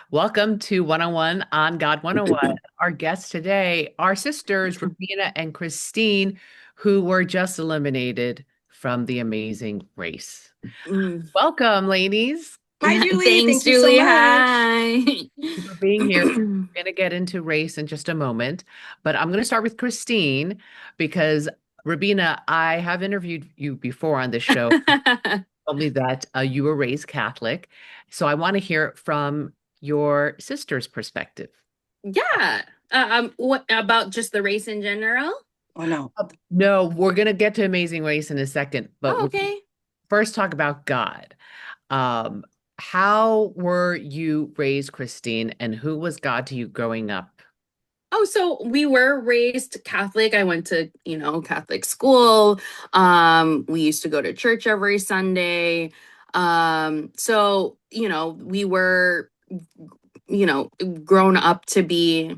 Welcome to 101 on God 101. Our guests today are sisters, Rubina and Kristine, who were just eliminated from the Amazing Race. Mm. Welcome, ladies. Hi, Julie. Thanks, Thank you so Julie. much. Hi. Thank you for being here. We're going to get into race in just a moment, but I'm going to start with Kristine because Rubina, I have interviewed you before on this show. Told me that you were raised Catholic. So I want to hear from your sister's perspective. Yeah. What about just the race in general? Oh no. No, we're going to get to Amazing Race in a second, but Oh, we'll okay. first talk about God. Um, how were you raised, Kristine, and who was God to you growing up? Oh, so we were raised Catholic. I went to, Catholic school. We used to go to church every Sunday. So, we were, grown up to be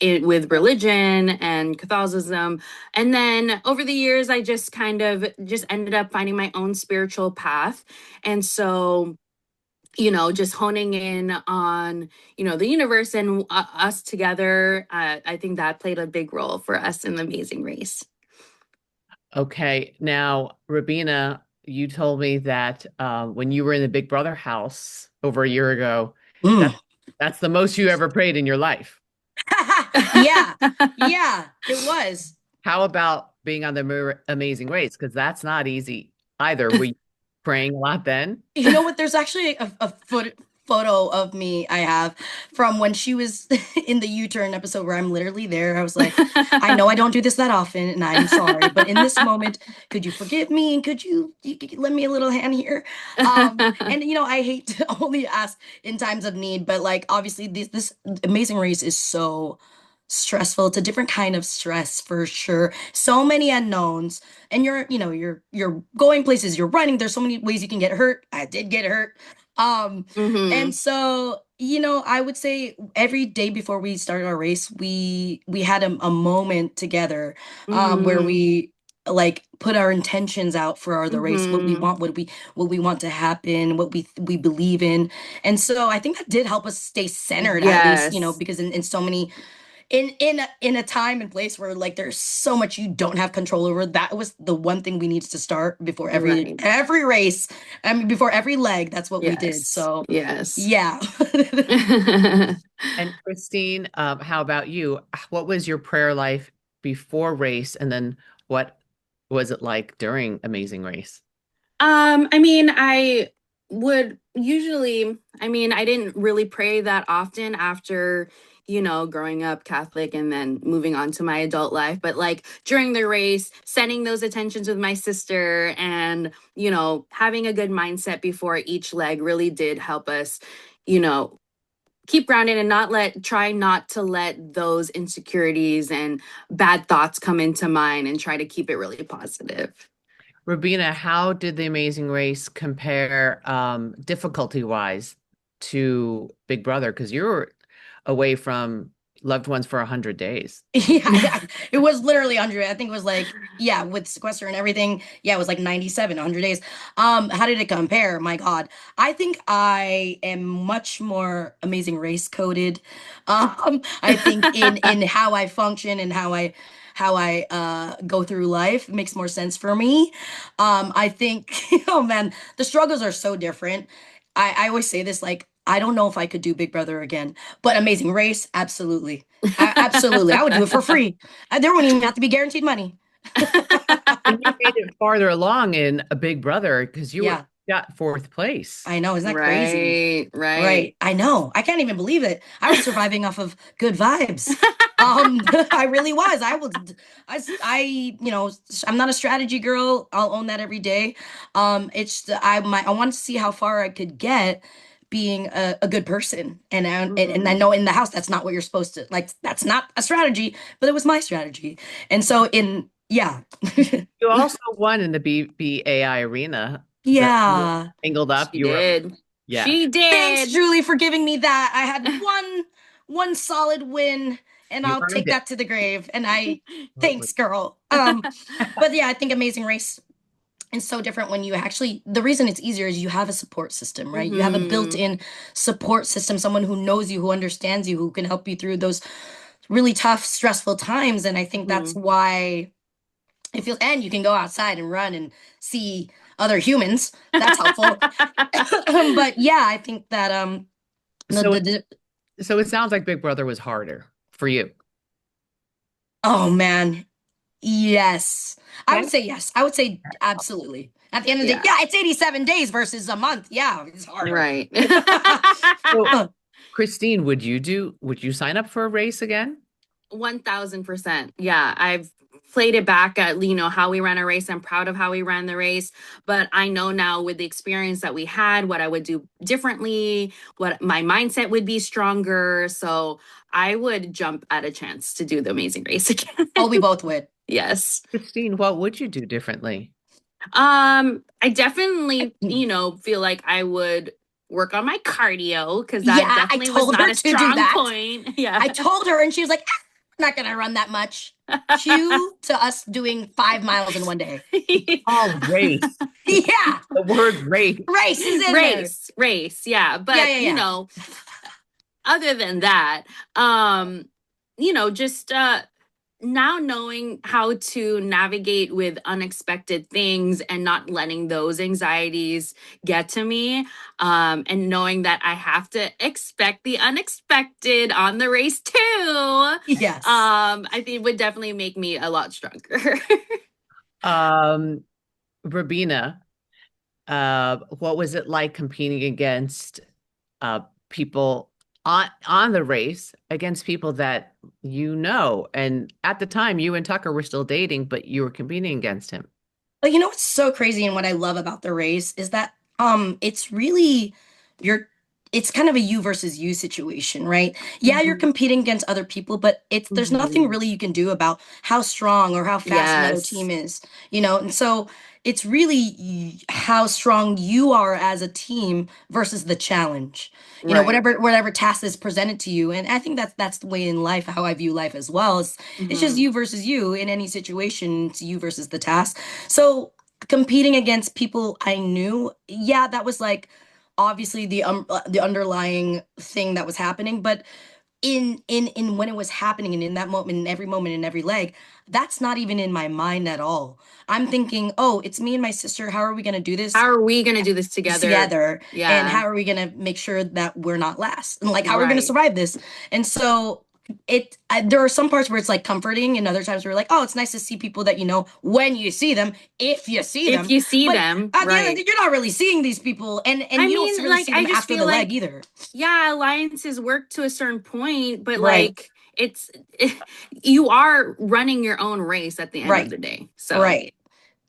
with religion and Catholicism. And then over the years, I just kind of just ended up finding my own spiritual path. And so, just honing in on, the universe and us together. I think that played a big role for us in the Amazing Race. Okay, now, Rabina, you told me that when you were in the Big Brother house over a year ago, Mm. that that's the most you ever prayed in your life. Yeah, yeah, it was. How about being on the Amazing Race? Because that's not easy either. Were you praying a lot then? You know what? There's actually a photo of me I have from when she was in the U-turn episode where I'm literally there. I was like, I know I don't do this that often, and I'm sorry, but in this moment, could you forgive me? And could you lend me a little hand here? And I hate to only ask in times of need, but like obviously this Amazing Race is so stressful. It's a different kind of stress for sure. So many unknowns, and you're going places, you're running. There's so many ways you can get hurt. I did get hurt. And Hmm. so I would say every day before we started our race, we had a moment together, where Hmm. we like put our intentions out for the race, what we Hmm. want, what we want to happen, what we believe in. And so I think that did help us stay centered, at least, Yes. because in so many in a time and place where like there's so much you don't have control over, that was the one thing we needed to start before every Right. every race. I mean, before every leg, that's what we did. Yes. So Yes. yeah. And Christine, how about you? What was your prayer life before race, and then what was it like during Amazing Race? I mean, I would usually, I didn't really pray that often after, growing up Catholic and then moving on to my adult life. But like during the race, setting those attentions with my sister and, having a good mindset before each leg really did help us, you know, keep grounded and try not to let those insecurities and bad thoughts come into mind and try to keep it really positive. Rubina, how did the Amazing Race compare difficulty-wise to Big Brother? Because you were away from loved ones for 100 days. Yeah, it was literally 100. I think it was like, yeah, with sequester and everything. Yeah, it was like 97, 100 days. How did it compare? My God. I think I am much more Amazing Race coded. I think in how I function and how I go through life makes more sense for me. I think, oh man, the struggles are so different. I always say this, like, I don't know if I could do Big Brother again, but Amazing Race, absolutely. Absolutely. I would do it for free. There wouldn't even have to be guaranteed money. And you made it farther along in a Big Brother because you Yeah, got fourth place. I know. Isn't that crazy? Right, right. Right. I know. I can't even believe it. I was surviving off of good vibes. I really was. I'm not a strategy girl. I'll own that every day. I wanted to see how far I could get being a good person. And I Mhm. know in the house that's not what you're supposed to like. That's not a strategy, but it was my strategy. And so yeah. You also won in the BBAI arena. The Yeah. angled up. She You were, did. yeah. She Thanks, did. Julie, for giving me that. I had one solid win, and You I'll earned take it. that to the grave. And I Absolutely. thanks, girl. But yeah, I think Amazing Race. It's so different when you actually, the reason it's easier is you have a support system, right? You have a Mm-hmm. built-in support system, someone who knows you, who understands you, who can help you through those really tough, stressful times. And I think that's Mm-hmm. why it feels, and you can go outside and run and see other humans. That's helpful. But yeah, I think that the, So the, it the so it sounds like Big Brother was harder for you. oh man, yes. I would Okay. say yes. I would say absolutely. At the end of the day, Yeah. yeah, it's 87 days versus a month. Yeah, it's harder. Right. So, Christine, would you sign up for a race again? 1000%. Yeah, I've played it back at how we ran a race. I'm proud of how we ran the race, but I know now with the experience that we had what I would do differently, what my mindset would be stronger. So I would jump at a chance to do the amazing race again. Oh, we both would. Yes. Christine, what would you do differently? I definitely, feel like I would work on my cardio because that Yeah, I definitely was told not her a to do strong that. point. Yeah. I told her, and she was like, "Ah, I'm not gonna run that much." Cue to us doing 5 miles in one day. Oh, race. Yeah, The word race. race is in there. Race, yeah. Yeah, But, yeah, yeah. other than that, just now knowing how to navigate with unexpected things and not letting those anxieties get to me, and knowing that I have to expect the unexpected on the race too, Yes. I think would definitely make me a lot stronger. Um, Rubina, what was it like competing against uh people on the race against people that you know? And at the time, you and Tucker were still dating, but you were competing against him. But you know what's so crazy and what I love about the race is that it's really you're it's kind of a you versus you situation, right? Yeah, you're Mhm. competing against other people, but it's there's nothing Mhm. really you can do about how strong or how fast another Yes. team is, you know? And so it's really how strong you are as a team versus the challenge. You know, Right. whatever task is presented to you. And I think that's the way in life, how I view life as well. It's just Mhm. you versus you in any situation, it's you versus the task. So competing against people I knew, yeah, that was like obviously the underlying thing that was happening, but in when it was happening and in that moment in every leg, that's not even in my mind at all. I'm thinking, oh, it's me and my sister. How are we going to do this How are we going to do this together? together? And Yeah. how are we going to make sure that we're not last? And like, how are we going to Right. survive this? And so there are some parts where it's like comforting, and other times where we're like, oh, it's nice to see people that you know when you see them, if you see If them. you see But them, at the end of the right. day, you're not really seeing these people, I and you don't mean, really like, see I them just after feel the leg like, either. yeah, alliances work to a certain point, but Right, like, it's, you are running your own race at the end of right, the day. So, right.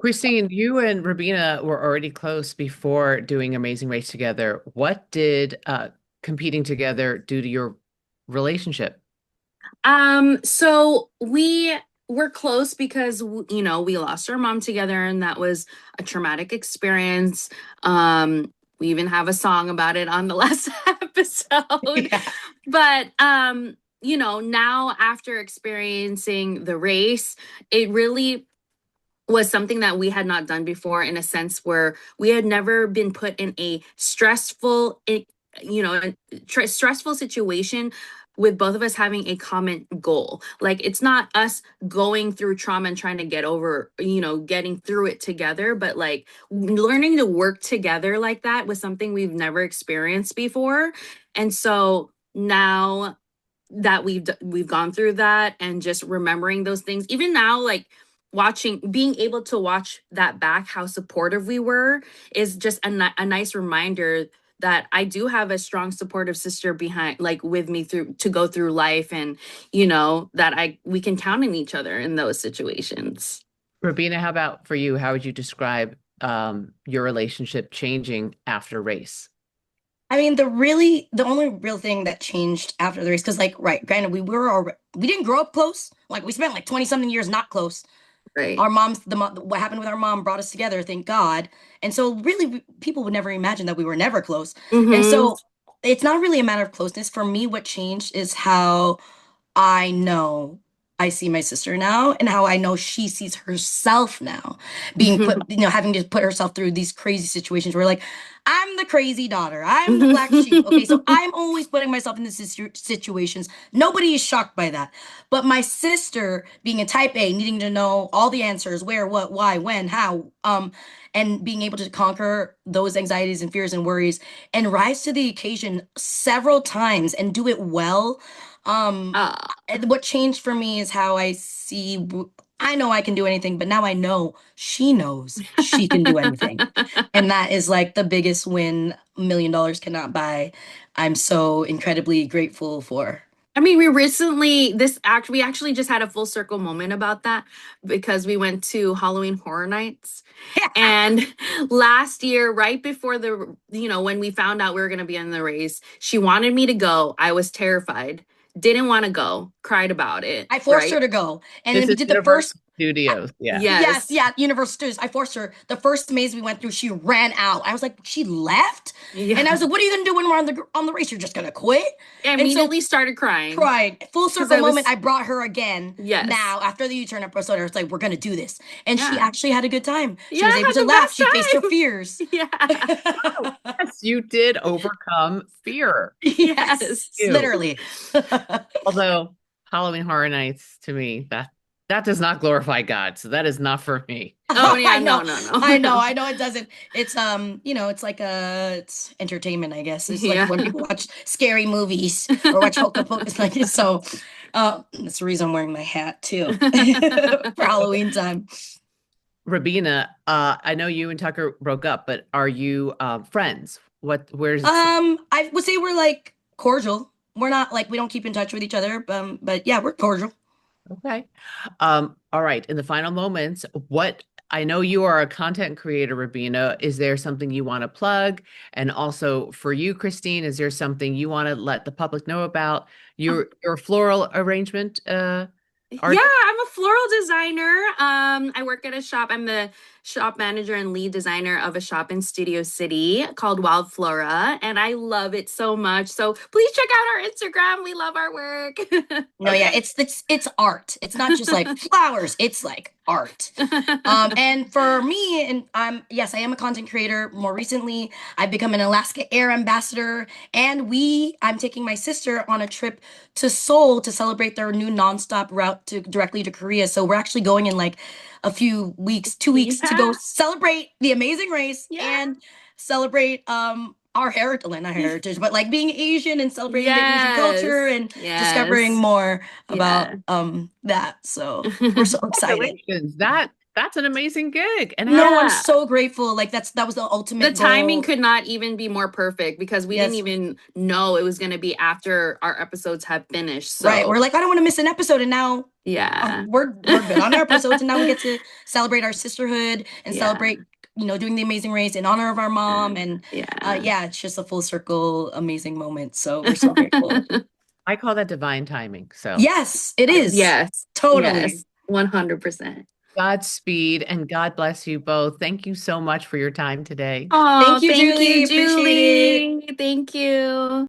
Christine, you and Rubina were already close before doing Amazing Race together. What did competing together do to your relationship? so we were close because, we lost our mom together and that was a traumatic experience. We even have a song about it on the last episode. Yeah. But now after experiencing the race, it really was something that we had not done before, in a sense where we had never been put in a stressful situation with both of us having a common goal. Like, it's not us going through trauma and trying to get over, getting through it together, but like learning to work together like that was something we've never experienced before. And so now that we've gone through that, and just remembering those things, even now, like watching, being able to watch that back, how supportive we were, is just a nice reminder that I do have a strong supportive sister behind, like with me through to go through life, and that I we can count on each other in those situations. Rubina, how about for you? How would you describe your relationship changing after race? I mean, the only real thing that changed after the race, because like, right, granted, we didn't grow up close. Like, we spent like 20 something years not close. Right. Our moms, what happened with our mom brought us together, thank God. And so, really, people would never imagine that we were never close. And Mm-hmm. so, it's not really a matter of closeness. For me, what changed is how I know. I see my sister now and how I know she sees herself now being put, having to put herself through these crazy situations where like, I'm the crazy daughter. I'm the black sheep. Okay. So I'm always putting myself in these situations. Nobody is shocked by that. But my sister being a type A, needing to know all the answers, where, what, why, when, how, and being able to conquer those anxieties and fears and worries and rise to the occasion several times and do it well. Um, Ah. and what changed for me is how I see. I know I can do anything, but now I know she knows she can do anything. And that is like the biggest win $1 million cannot buy. I'm so incredibly grateful for. I mean, we actually just had a full circle moment about that because we went to Halloween Horror Nights. And last year, right before when we found out we were going to be in the race, she wanted me to go. I was terrified, didn't want to go, cried about it, I forced her right? to go. And This then we is did the first. Universal Studios. Yeah. Yes, Yes. yeah, Universal Studios. I forced her. The first maze we went through, she ran out. I was like, she left? And I was Yeah. like, what are you gonna do when we're on the race? You're just gonna quit? I And so immediately started crying cried. Full because circle I moment. was, I brought her again yes. now after the U-turn episode. I was like, we're gonna do this. And she Yeah. actually had a good time. She Yeah, was I able to had laugh. She faced her the fears. best time. Yeah. Oh, yes, you did overcome fear. Yes, You. literally. Although Halloween Horror Nights to me, that does not glorify God. So that is not for me. Oh yeah, I no, know. no, no, I know. no. I know it doesn't. It's it's like it's entertainment, I guess. It's like Yeah. when people watch scary movies or watch Hocus Pocus like this. So that's the reason I'm wearing my hat too for Halloween time. Rabina, I know you and Tucker broke up, but are you friends? Where's I would say we're like cordial. We're not like we don't keep in touch with each other, but yeah, we're cordial. okay. All right. In the final moments, what I know you are a content creator, Rabina. Is there something you want to plug? And also for you, Christine, is there something you want to let the public know about your floral arrangement Yeah, artist? I'm a floral designer. I work at a shop. I'm the shop manager and lead designer of a shop in Studio City called Wild Flora, and I love it so much. So please check out our Instagram. We love our work. No, yeah, it's art. It's not just like flowers. It's like art. And for me, and yes, I am a content creator. More recently, I've become an Alaska Air ambassador, and I'm taking my sister on a trip to Seoul to celebrate their new nonstop route to directly to Korea. So we're actually going in like a few weeks, 2 weeks to go Yeah, celebrate the amazing race yeah, and celebrate our heritage, not heritage, but like being Asian and celebrating the Asian culture yes, and discovering yes, more about yeah. that. So we're so excited. Congratulations. That's an amazing gig. And how No, I'm Yeah. so grateful. Like that was the The ultimate timing goal. could not even be more perfect because we didn't Yes. even know it was going to be after our episodes have finished. Right. We're So, like, I don't want to miss an episode. And now yeah. we're good on our episodes. And now we get to celebrate our sisterhood and Yeah. celebrate, doing the amazing race in honor of our mom. And Yeah. yeah, it's just a full circle, amazing moment. So we're so grateful. I call that divine timing. So Yes, it is. Yes. Totally. Yes. 100%. Godspeed and God bless you both. Thank you so much for your time today. Oh, Thank you, thank Julie. you, Appreciate it. Julie. Thank you.